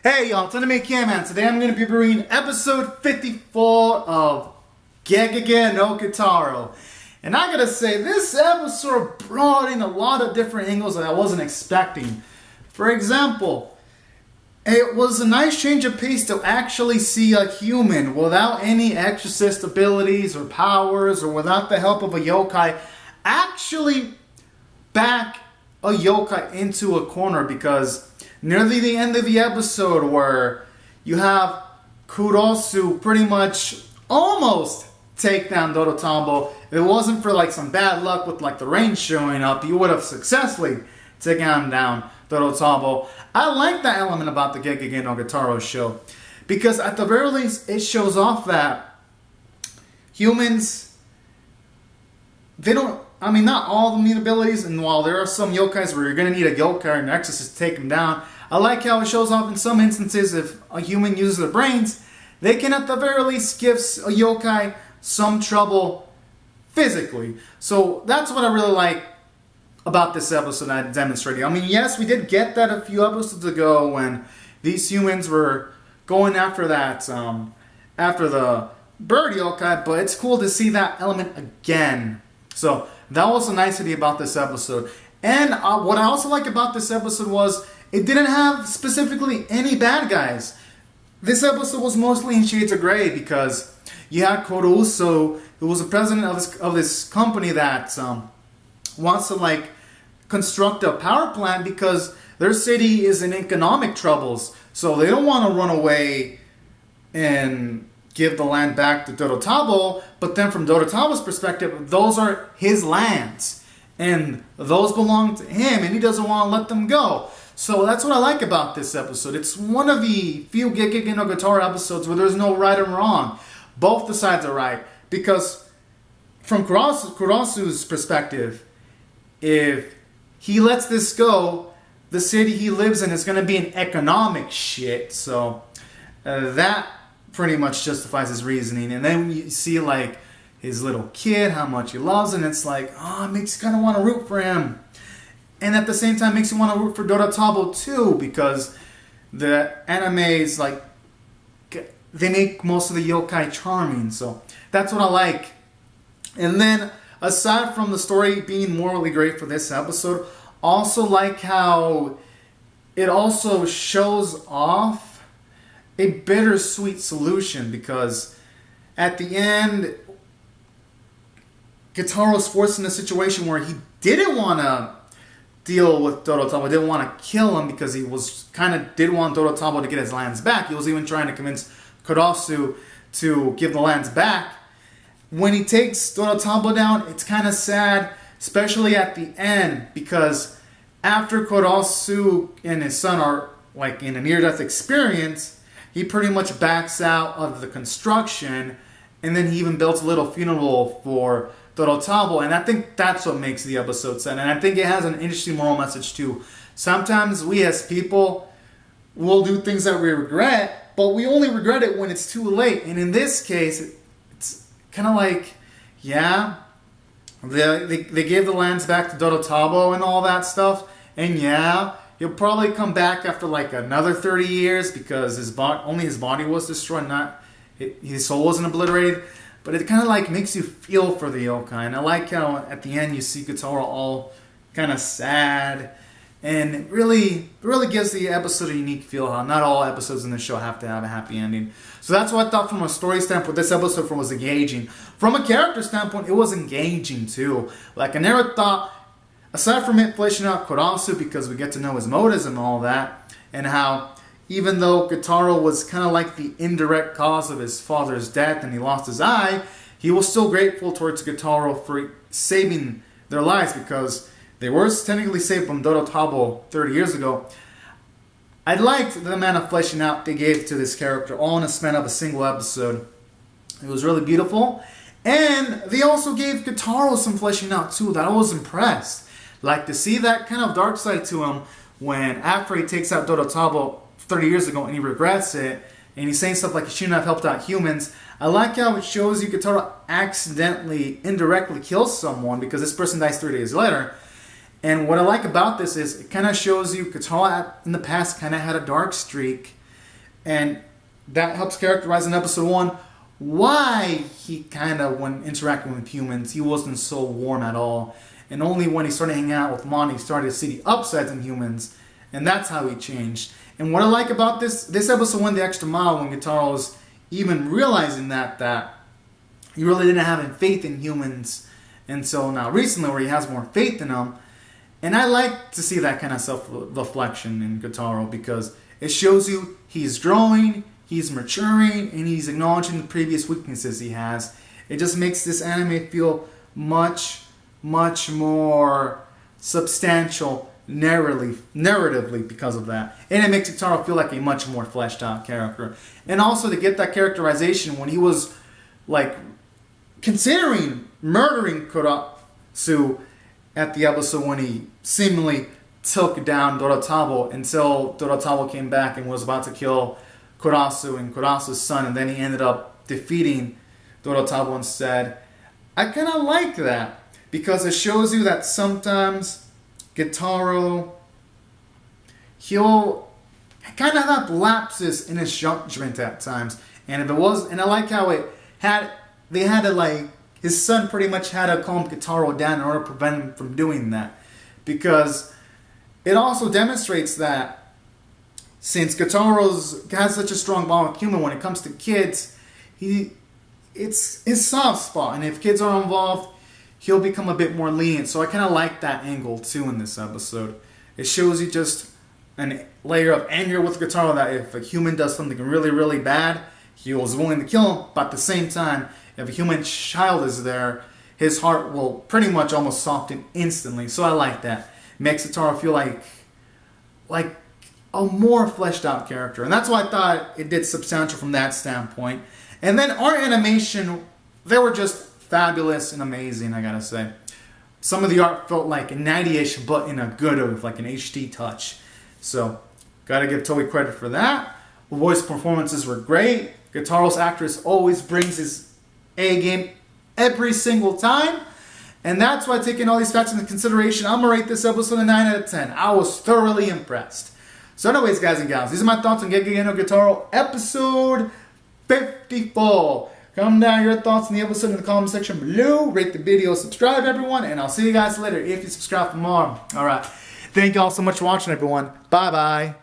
Hey y'all, it's Anime Cam. Today I'm going to be reviewing episode 54 of Gegege no Kitarou. And I gotta say, this episode brought in a lot of different angles that I wasn't expecting. For example, it was a nice change of pace to actually see a human without any exorcist abilities or powers or without the help of a yokai actually back a yokai into a corner, because nearly the end of the episode where you have Kitarou pretty much almost take down Dorotabo. If it wasn't for like some bad luck with like the rain showing up, you would have successfully taken down Dorotabo. I like that element about the Gegege no Kitarou show, because at the very least it shows off that humans, they don't, I mean, not all of them need abilities, and while there are some yokais where you're going to need a yokai or an exorcist to take them down, I like how it shows off in some instances if a human uses their brains, they can at the very least give a yokai some trouble physically. So that's what I really like about this episode that I demonstrated. I mean, yes, we did get that a few episodes ago when these humans were going after that, after the bird yokai, but it's cool to see that element again. So that was the nicety about this episode. And what I also like about this episode was it didn't have specifically any bad guys. This episode was mostly in shades of gray, because you had Kitarou, who was the president of this company that wants to like construct a power plant because their city is in economic troubles. So they don't want to run away and give the land back to Dorotabo, but then from Dorotabo's perspective, those are his lands, and those belong to him, and he doesn't want to let them go. So that's what I like about this episode. It's one of the few Gegege no Kitarou episodes where there's no right and wrong. Both the sides are right, because from Kitarou's perspective, if he lets this go, the city he lives in is going to be in economic shit. So that pretty much justifies his reasoning. And then you see like his little kid, how much he loves, and it's like, oh, it makes you kind of want to root for him. And at the same time makes you want to root for Dorotabo too, because the animes, like, they make most of the yokai charming. So that's what I like. And then aside from the story being morally great for this episode, also like how it also shows off a bittersweet solution, because at the end, Kitarou's forced in a situation where he didn't want to deal with Dorotabo, didn't want to kill him, because he was did want Dorotabo to get his lands back. He was even trying to convince Kitarou to give the lands back. When he takes Dorotabo down, it's kind of sad, especially at the end, because after Kitarou and his son are like in a near-death experience, he pretty much backs out of the construction, and then he even builds a little funeral for Dorotabo, and I think that's what makes the episode sad. And I think it has an interesting moral message too. Sometimes we as people will do things that we regret, but we only regret it when it's too late. And in this case, it's kind of like, yeah, they gave the lands back to Dorotabo and all that stuff, and yeah, he'll probably come back after like another 30 years because only his body was destroyed, not his soul wasn't obliterated. But it kind of like makes you feel for the yokai. And I like how at the end you see Kitarou all kind of sad. And it really gives the episode a unique feel. How not all episodes in the show have to have a happy ending. So that's what I thought from a story standpoint. This episode was engaging. From a character standpoint, it was engaging too. Like, I never thought, aside from it fleshing out Kitarou, because we get to know his motives and all that, and how even though Kitarou was kind of like the indirect cause of his father's death and he lost his eye, he was still grateful towards Kitarou for saving their lives, because they were technically saved from Dorotabo 30 years ago. I liked the amount of fleshing out they gave to this character, all in a span of a single episode. It was really beautiful. And they also gave Kitarou some fleshing out too, that I was impressed. Like, to see that kind of dark side to him when after he takes out Dorotabo 30 years ago and he regrets it, and he's saying stuff like he shouldn't have helped out humans. I like how it shows you Kitarou accidentally, indirectly kills someone, because this person dies 3 days later. And what I like about this is it kind of shows you Kitarou in the past kind of had a dark streak, And that helps characterize in episode 1 why he kind of, when interacting with humans, he wasn't so warm at all. And only when he started hanging out with Mon, he started to see the upsides in humans. And that's how he changed. And what I like about this episode went the extra mile when Kitarou was even realizing that he really didn't have any faith in humans. And so now recently where he has more faith in them. And I like to see that kind of self-reflection in Kitarou because it shows you he's growing, he's maturing, and he's acknowledging the previous weaknesses he has. It just makes this anime feel much, much more substantial narratively because of that. And it makes Kitarou feel like a much more fleshed out character. And also to get that characterization when he was like considering murdering Kurasu at the episode when he seemingly took down Dorotabo until Dorotabo came back and was about to kill Kurasu and Kurasu's son, and then he ended up defeating Dorotabo instead. I kind of like that because it shows you that sometimes Kitarou, he'll kind of have lapses in his judgment at times. And if it was, and I like how they had to like, his son pretty much had to calm Kitarou down in order to prevent him from doing that. Because it also demonstrates that since Kitarou has such a strong bond with human when it comes to kids, it's his soft spot. And if kids are involved, he'll become a bit more lenient. So I kind of like that angle too in this episode. It shows you just a layer of anger with Kitarou that if a human does something really, really bad, he was willing to kill him. But at the same time, if a human child is there, his heart will pretty much almost soften instantly. So I like that. Makes Kitarou feel like a more fleshed out character. And that's why I thought it did substantial from that standpoint. And then art animation, they were just fabulous and amazing, I gotta say. Some of the art felt like a 90-ish, but in a good of like an HD touch. So, gotta give Toei credit for that. The voice performances were great. Kitarou's actress always brings his A game every single time. And that's why, taking all these facts into consideration, I'm gonna rate this episode a 9 out of 10. I was thoroughly impressed. So anyways, guys and gals, these are my thoughts on Gegege no Kitarou episode 54. Comment down your thoughts on the episode in the comment section below. Rate the video, subscribe everyone, and I'll see you guys later if you subscribe for more. Alright, thank you all so much for watching everyone. Bye bye.